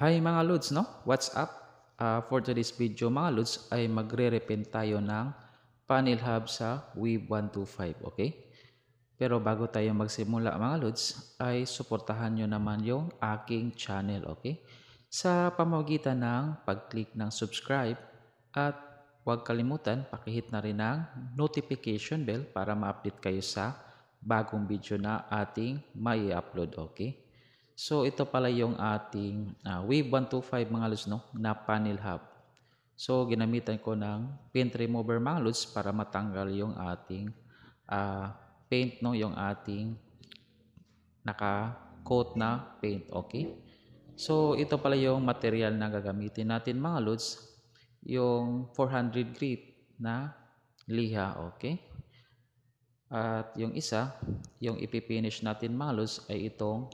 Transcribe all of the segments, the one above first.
Hi mga Lods, no? What's up? For today's video mga Lods ay magre-repaint tayo ng panel hub sa Weave 125, okay? Pero bago tayo magsimula mga Lods ay suportahan nyo naman yung aking channel, okay? Sa pamamagitan ng pag-click ng subscribe at huwag kalimutan pakihit na rin ang notification bell para ma-update kayo sa bagong video na ating may upload, okay? So ito pala yung ating Wave 125 mga lods, no, na panel hub. So ginamitan ko ng paint remover mga lods para matanggal yung ating paint, no, yung ating naka-coat na paint, okay? So ito pala yung material na gagamitin natin mga lods, yung 400 grit na liha, okay? At yung isa, yung ipipinish natin mga lods ay itong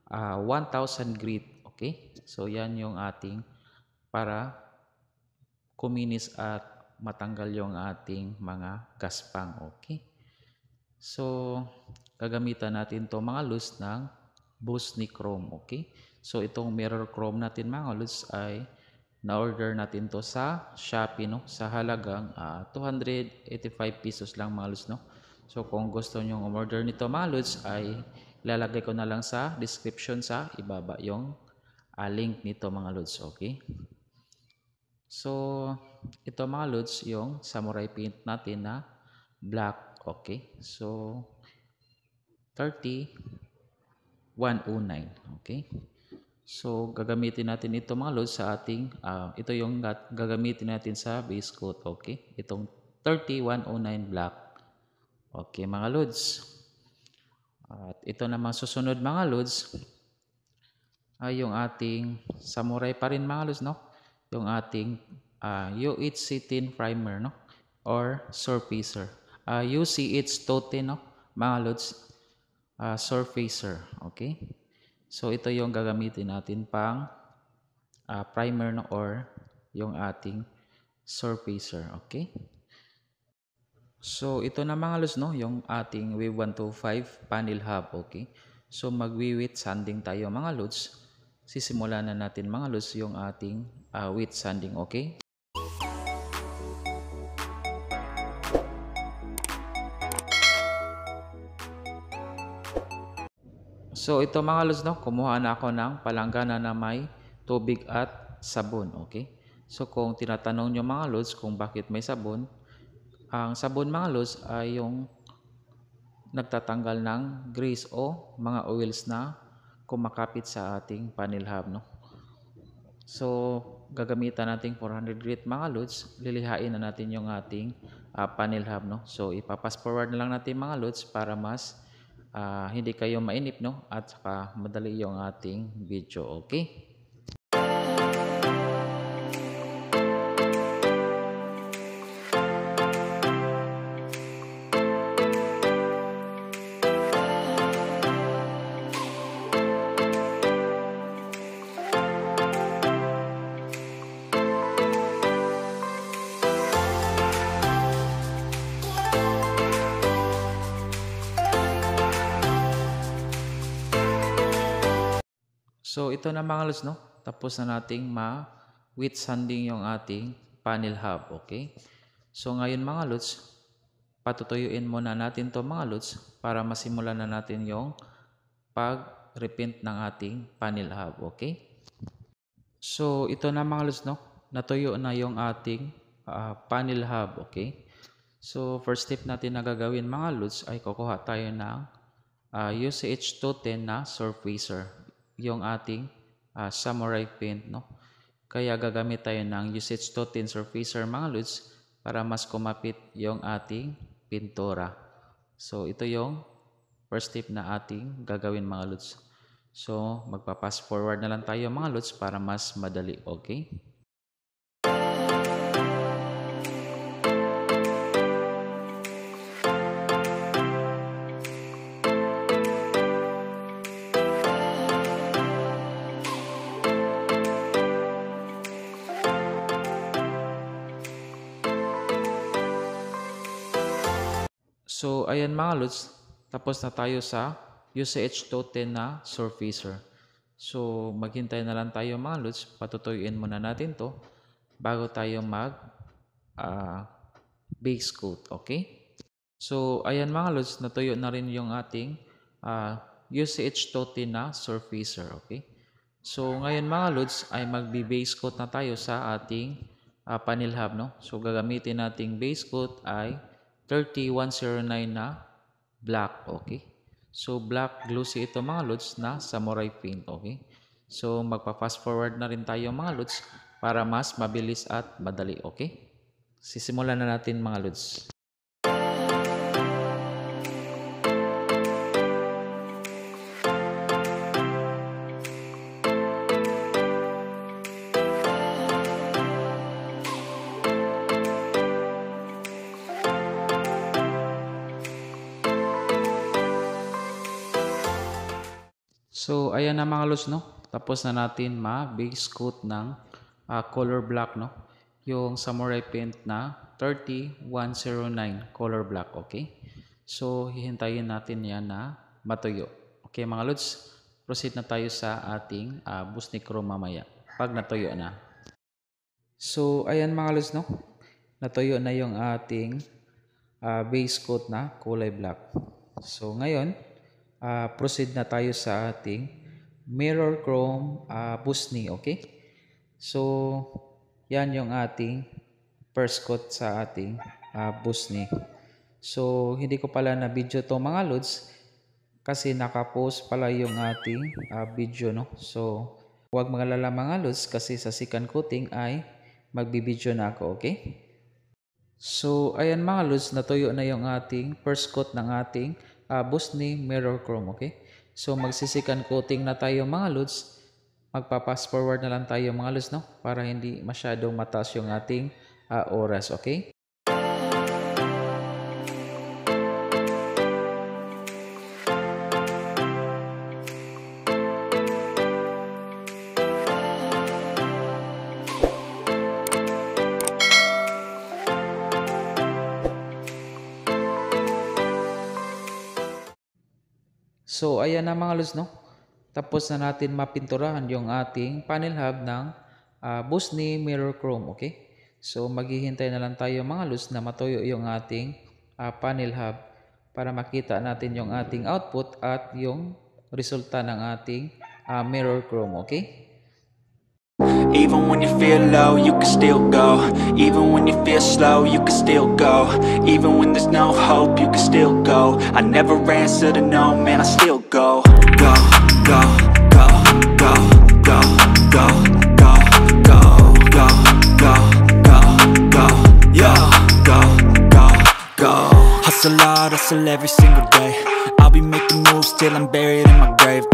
1,000 grit. Okay? So yan yung ating para kuminis at matanggal yung ating mga gaspang. Okay? So gagamitan natin to mga lods ng Boost ni Chrome. Okay? So itong mirror chrome natin mga lods ay na-order natin to sa Shopee, no? Sa halagang 285 pesos lang mga lods, no? So kung gusto nyo umorder nito mga lods ay ilalagay ko na lang sa description sa ibaba yung link nito mga lods, okay? So ito mga lods yung samurai paint natin na black, okay? So 30,109, okay? So gagamitin natin ito mga lods sa ating ito yung gagamitin natin sa base coat, okay? Itong 30,109 black. Okay mga lods. At ito naman susunod mga lods ay yung ating samurai pa rin mga lods, no? Yung ating UH-C10 primer, no? Or surfacer. UCH-Toten, no? Mga lods, surfacer, okay? So ito yung gagamitin natin pang primer, no? Or yung ating surfacer, okay? So ito na mga lods, no, yung ating Wave 125 panel hub, okay? So magwi-wet sanding tayo mga lods. Sisimulan na natin mga lods yung ating wet sanding, okay? So ito mga lods, no, kumuha na ako ng palanggana na may tubig at sabon, okay? So kung tinatanong nyo mga lods kung bakit may sabon, ang sabon mga lods ay yung nagtatanggal ng grease o mga oils na kumakapit sa ating panel hub, no? So gagamitan natin 400 grit mga lods, lilihain na natin yung ating panel hub, no? So ipapass forward na lang natin mga lods para mas hindi kayo mainip, no? At saka madali yung ating video, okay? So ito na mga lods, no? Tapos na nating ma-wet sanding yung ating panel hub, okay? So ngayon mga lods, patutuyuin muna natin to mga lods para masimulan na natin yung pag-repaint ng ating panel hub, okay? So ito na mga lods, no? Natuyo na yung ating panel hub, okay? So first step natin na gagawin mga lods ay kukuha tayo ng UCH 210 na surfacer, yung ating samurai paint, no? Kaya gagamit tayo ng UCH 210 surfacer mga lods para mas kumapit yung ating pintura. So ito yung first step na ating gagawin mga lods. So magpa-pass forward na lang tayo mga lods para mas madali, okay? So, ayan mga lods, tapos na tayo sa UCH 210 na surfacer. So, maghintay na lang tayo mga lods. Patutuyuin muna natin to bago tayo mag base coat. Okay? So, ayan mga lods, natuyo na rin yung ating UCH Toti na surfacer. Okay? So, ngayon mga lods ay magbi-base coat na tayo sa ating panel hub. No? So, gagamitin nating base coat ay 30109 na black. Okay? So, black glossy ito mga lods na samurai paint. Okay? So, magpa-fast forward na rin tayo mga lods para mas mabilis at madali. Okay? Sisimulan na natin mga lods. So, ayan na mga lods, no? Tapos na natin ma-base coat ng color black, no? Yung samurai paint na 30109 color black, okay? So, hihintayin natin yan na matuyo. Okay mga lods, proceed na tayo sa ating Busni Chrome mamaya pag natuyo na. So, ayan mga lods, no? Natuyo na yung ating base coat na kulay black. So, ngayon, proceed na tayo sa ating mirror chrome Busni, okay? So, yan yung ating first coat sa ating Busni. So, hindi ko pala na video to mga lods kasi nakapost pala yung ating video, no? So, huwag magalala mga lods kasi sa second coating ay magbibideo na ako, okay? So, ayan mga lods, natuyo na yung ating first coat ng ating Busni mirror chrome, okay? So, magsisikan coating na tayo mga lods. Magpa-fast forward na lang tayo mga lods, no? Para hindi masyadong mataas yung ating oras, okay? So, ayan na mga lods, no? Tapos na natin mapinturahan yung ating panel hub ng Busni Mirror Chrome, okay? So, maghihintay na lang tayo mga lods na matuyo yung ating panel hub para makita natin yung ating output at yung resulta ng ating Mirror Chrome, okay? Even when you feel low, you can still go. Even when you feel slow, you can still go. Even when there's no hope, you can still go. I never answer to no, man, I still go. Go, go, go, go, go, go, go, go, go, go, go, go, yo, go, go, go. Hustle hard, hustle every single day. I'll be making moves till I'm buried in my grave.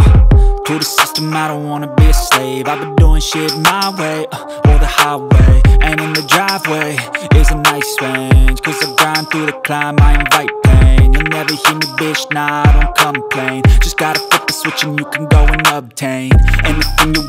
To the system, I don't wanna be a slave. I've been doing shit my way, or the highway. And in the driveway is a nice range. Cause I grind through the climb, I invite pain. You'll never hear me, bitch, nah, I don't complain. Just gotta flip the switch and you can go and obtain anything you